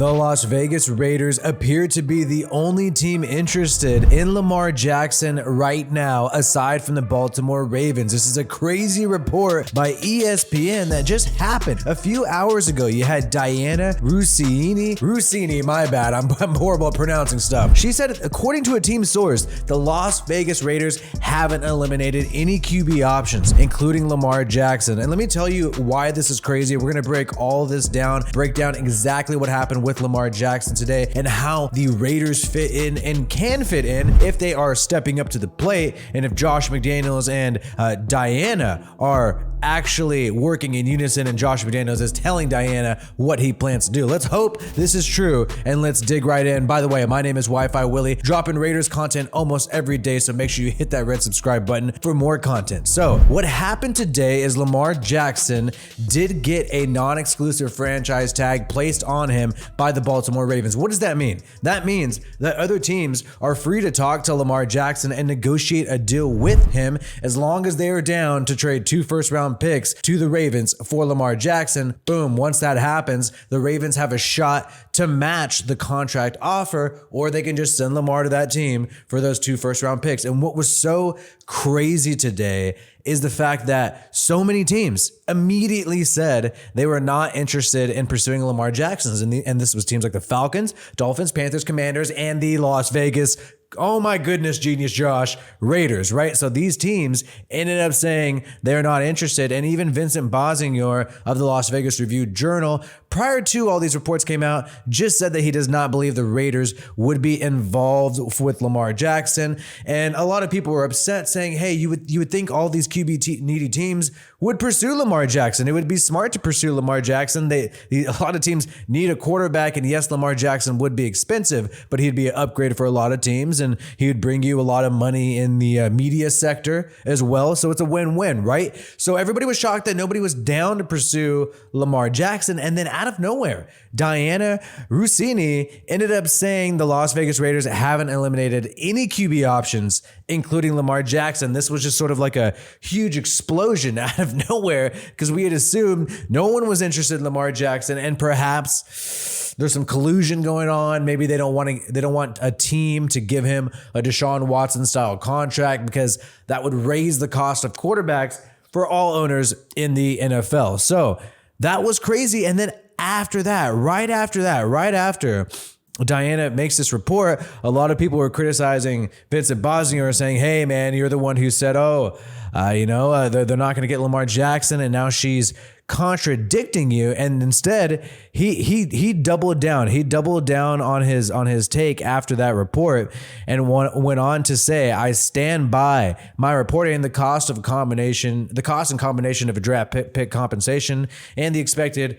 The Las Vegas Raiders appear to be the only team interested in Lamar Jackson right now, aside from the Baltimore Ravens. This is a crazy report by ESPN that just happened a few hours ago. You had Diana Russini, my bad, I'm horrible at pronouncing stuff. She said, according to a team source, the Las Vegas Raiders haven't eliminated any QB options, including Lamar Jackson. And let me tell you why this is crazy. We're gonna break all this down, break down exactly what happened with Lamar Jackson today and how the Raiders fit in and can fit in if they are stepping up to the plate, and if Josh McDaniels and Diana are actually working in unison and Josh McDaniels is telling Diana what he plans to do. Let's hope this is true and let's dig right in. By the way, my name is WiFiWillie, dropping Raiders content almost every day, so make sure you hit that red subscribe button for more content. So what happened today is Lamar Jackson did get a non-exclusive franchise tag placed on him by the Baltimore Ravens. What does that mean? That means that other teams are free to talk to Lamar Jackson and negotiate a deal with him as long as they are down to trade 2 first-round picks to the Ravens for Lamar Jackson. Boom, once that happens, the Ravens have a shot to match the contract offer, or they can just send Lamar to that team for those 2 first-round picks. And what was so crazy today is the fact that so many teams immediately said they were not interested in pursuing Lamar Jackson. And this was teams like the Falcons, Dolphins, Panthers, Commanders, and the Las Vegas, oh my goodness, genius Josh, Raiders, right? So these teams ended up saying they're not interested. And even Vincent Bosingor of the Las Vegas Review-Journal, prior to all these reports came out, just said that he does not believe the Raiders would be involved with Lamar Jackson. And a lot of people were upset, saying, hey, you would think all these QB-needy teams would pursue Lamar Jackson. It would be smart to pursue Lamar Jackson. A lot of teams need a quarterback, and yes, Lamar Jackson would be expensive, but he'd be an upgrade for a lot of teams, and he would bring you a lot of money in the media sector as well. So it's a win-win, right? So everybody was shocked that nobody was down to pursue Lamar Jackson. And then out of nowhere, Diana Russini ended up saying the Las Vegas Raiders haven't eliminated any QB options, including Lamar Jackson. This was just sort of like a huge explosion out of nowhere, because we had assumed no one was interested in Lamar Jackson, and perhaps there's some collusion going on. Maybe they don't want a team to give him a Deshaun Watson style contract, because that would raise the cost of quarterbacks for all owners in the NFL. So that was crazy. And then right after Diana makes this report, a lot of people were criticizing Vincent Bosingor, saying, hey man, you're the one who said, they're not going to get Lamar Jackson, and now she's contradicting you. And instead, he doubled down. He doubled down on his take after that report, and went on to say, I stand by my reporting. The cost and combination of a draft pick compensation and the expected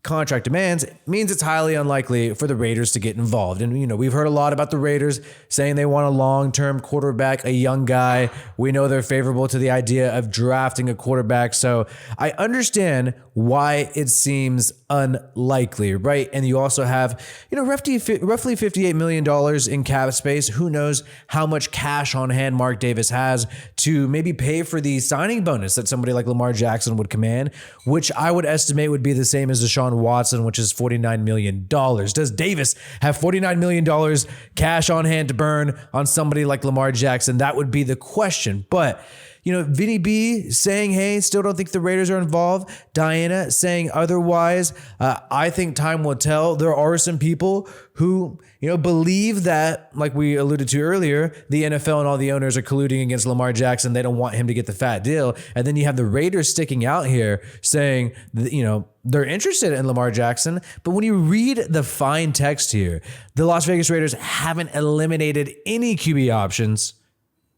contract demands means it's highly unlikely for the Raiders to get involved. And, we've heard a lot about the Raiders saying they want a long-term quarterback, a young guy. We know they're favorable to the idea of drafting a quarterback. So I understand why it seems unlikely, right? And you also have, roughly $58 million in cap space. Who knows how much cash on hand Mark Davis has to maybe pay for the signing bonus that somebody like Lamar Jackson would command, which I would estimate would be the same as Deshaun Watson, which is $49 million. Does Davis have $49 million cash on hand to burn on somebody like Lamar Jackson? That would be the question. But Vinny B saying, hey, still don't think the Raiders are involved. Diana saying otherwise. I think time will tell. There are some people who, believe that, like we alluded to earlier, the NFL and all the owners are colluding against Lamar Jackson. They don't want him to get the fat deal. And then you have the Raiders sticking out here saying, they're interested in Lamar Jackson. But when you read the fine text here, the Las Vegas Raiders haven't eliminated any QB options,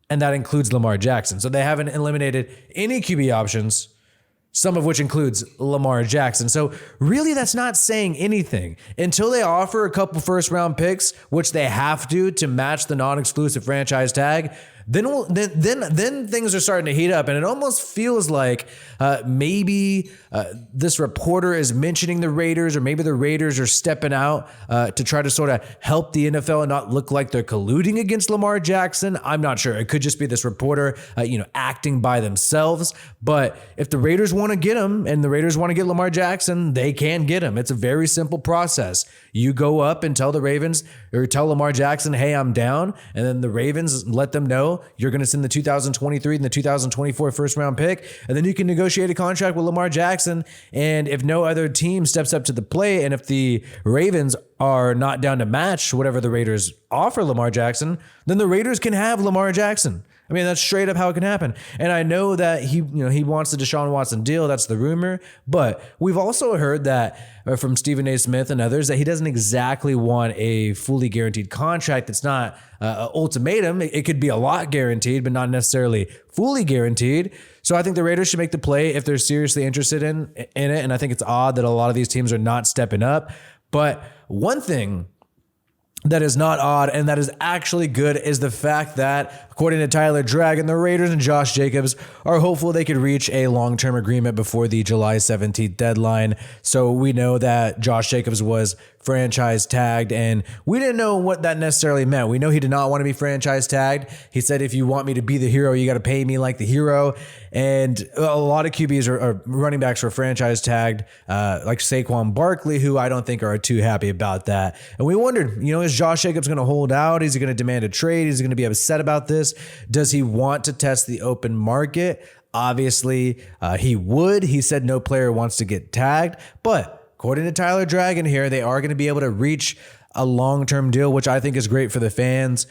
and that includes Lamar Jackson. So they haven't eliminated any QB options, some of which includes Lamar Jackson. So really, that's not saying anything. Until they offer a couple first-round picks, which they have to match the non-exclusive franchise tag, then things are starting to heat up, and it almost feels like maybe this reporter is mentioning the Raiders, or maybe the Raiders are stepping out to try to sort of help the NFL and not look like they're colluding against Lamar Jackson. I'm not sure. It could just be this reporter, acting by themselves. But if the Raiders want to get him and the Raiders want to get Lamar Jackson, they can get him. It's a very simple process. You go up and tell the Ravens, or tell Lamar Jackson, hey, I'm down. And then the Ravens let them know you're going to send the 2023 and the 2024 first round pick. And then you can negotiate a contract with Lamar Jackson. And if no other team steps up to the plate, and if the Ravens are not down to match whatever the Raiders offer Lamar Jackson, then the Raiders can have Lamar Jackson. I mean, that's straight up how it can happen. And I know that he wants the Deshaun Watson deal. That's the rumor. But we've also heard that from Stephen A. Smith and others that he doesn't exactly want a fully guaranteed contract. It's not an ultimatum. It could be a lot guaranteed, but not necessarily fully guaranteed. So I think the Raiders should make the play if they're seriously interested in it. And I think it's odd that a lot of these teams are not stepping up. But one thing that is not odd and that is actually good is the fact that, according to Tyler Dragon, the Raiders and Josh Jacobs are hopeful they could reach a long-term agreement before the July 17th deadline. So we know that Josh Jacobs was franchise tagged, and we didn't know what that necessarily meant. We know he did not want to be franchise tagged. He said, if you want me to be the hero, you got to pay me like the hero. And a lot of QBs are running backs were franchise tagged, like Saquon Barkley, who I don't think are too happy about that. And we wondered, is Josh Jacobs going to hold out? Is he going to demand a trade? Is he going to be upset about this? Does he want to test the open market? Obviously, he would. He said no player wants to get tagged, but according to Tyler Dragon here, they are going to be able to reach a long-term deal, which I think is great for the fans,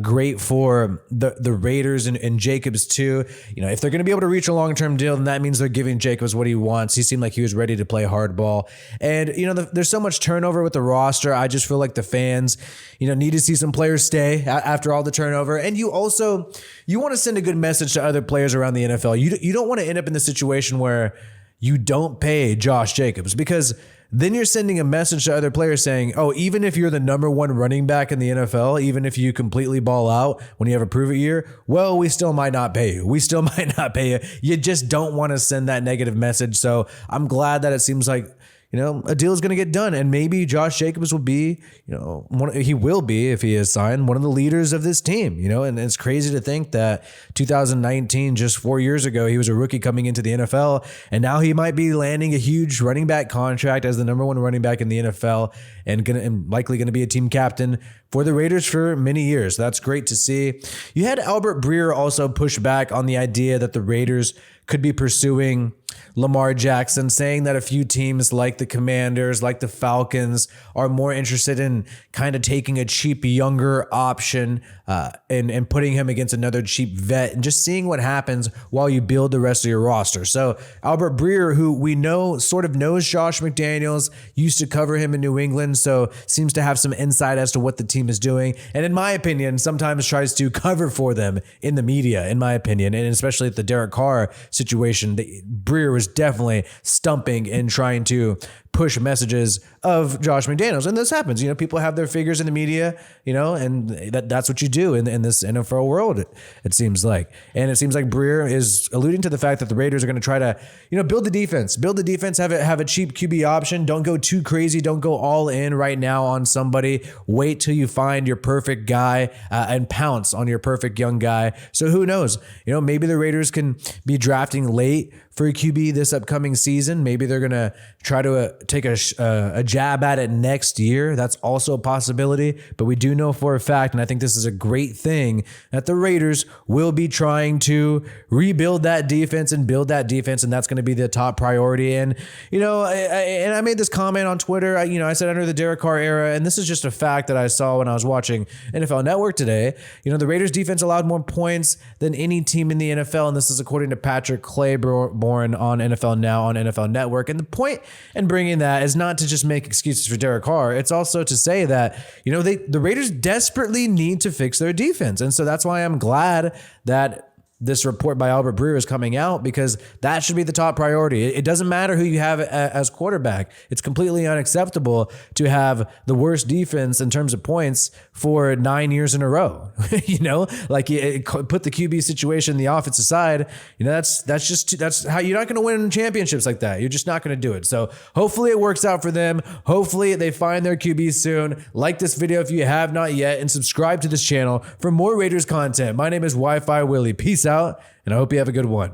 great for the Raiders and Jacobs too. If they're going to be able to reach a long-term deal, then that means they're giving Jacobs what he wants. He seemed like he was ready to play hardball. And, there's so much turnover with the roster. I just feel like the fans, need to see some players stay after all the turnover. And you want to send a good message to other players around the NFL. You don't want to end up in the situation where you don't pay Josh Jacobs, because then you're sending a message to other players saying, oh, even if you're the number one running back in the NFL, even if you completely ball out when you have a prove-it year, well, we still might not pay you. We still might not pay you. You just don't want to send that negative message. So I'm glad that it seems like, a deal is going to get done, and maybe Josh Jacobs will be, he will be, if he is signed, one of the leaders of this team, and it's crazy to think that 2019, just 4 years ago, he was a rookie coming into the NFL, and now he might be landing a huge running back contract as the number one running back in the NFL, and likely going to be a team captain for the Raiders for many years. That's great to see. You had Albert Breer also push back on the idea that the Raiders could be pursuing Lamar Jackson, saying that a few teams like the Commanders, like the Falcons, are more interested in kind of taking a cheap, younger option and putting him against another cheap vet and just seeing what happens while you build the rest of your roster. So Albert Breer, who we know sort of knows Josh McDaniels, used to cover him in New England, so seems to have some insight as to what the team is doing. And in my opinion, sometimes tries to cover for them in the media, in my opinion, and especially at the Derek Carr situation. Breer was definitely stumping and trying to push messages of Josh McDaniels. And this happens, people have their figures in the media, and that's what you do in this NFL world, it seems like. And it seems like Breer is alluding to the fact that the Raiders are going to try to, build the defense, have a cheap QB option. Don't go too crazy. Don't go all in right now on somebody. Wait till you find your perfect guy and pounce on your perfect young guy. So who knows, maybe the Raiders can be drafting late for a QB this upcoming season. Maybe they're going to try to take a jab at it next year. That's also a possibility. But we do know for a fact, and I think this is a great thing, that the Raiders will be trying to rebuild that defense and build that defense, and that's going to be the top priority. And, I made this comment on Twitter. I said under the Derek Carr era, and this is just a fact that I saw when I was watching NFL Network today, the Raiders defense allowed more points than any team in the NFL, and this is according to Patrick Claiborne on NFL Now on NFL Network. And the point in bringing that is not to just make excuses for Derek Carr. It's also to say that, the Raiders desperately need to fix their defense. And so that's why I'm glad that this report by Albert Breer is coming out, because that should be the top priority. It doesn't matter who you have as quarterback. It's completely unacceptable to have the worst defense in terms of points for 9 years in a row. You know, like put the QB situation, the offense aside, you know, that's how you're not going to win championships like that. You're just not going to do it. So hopefully it works out for them. Hopefully they find their QB soon. Like this video if you have not yet, and subscribe to this channel for more Raiders content. My name is WiFiWillie. Peace out, and I hope you have a good one.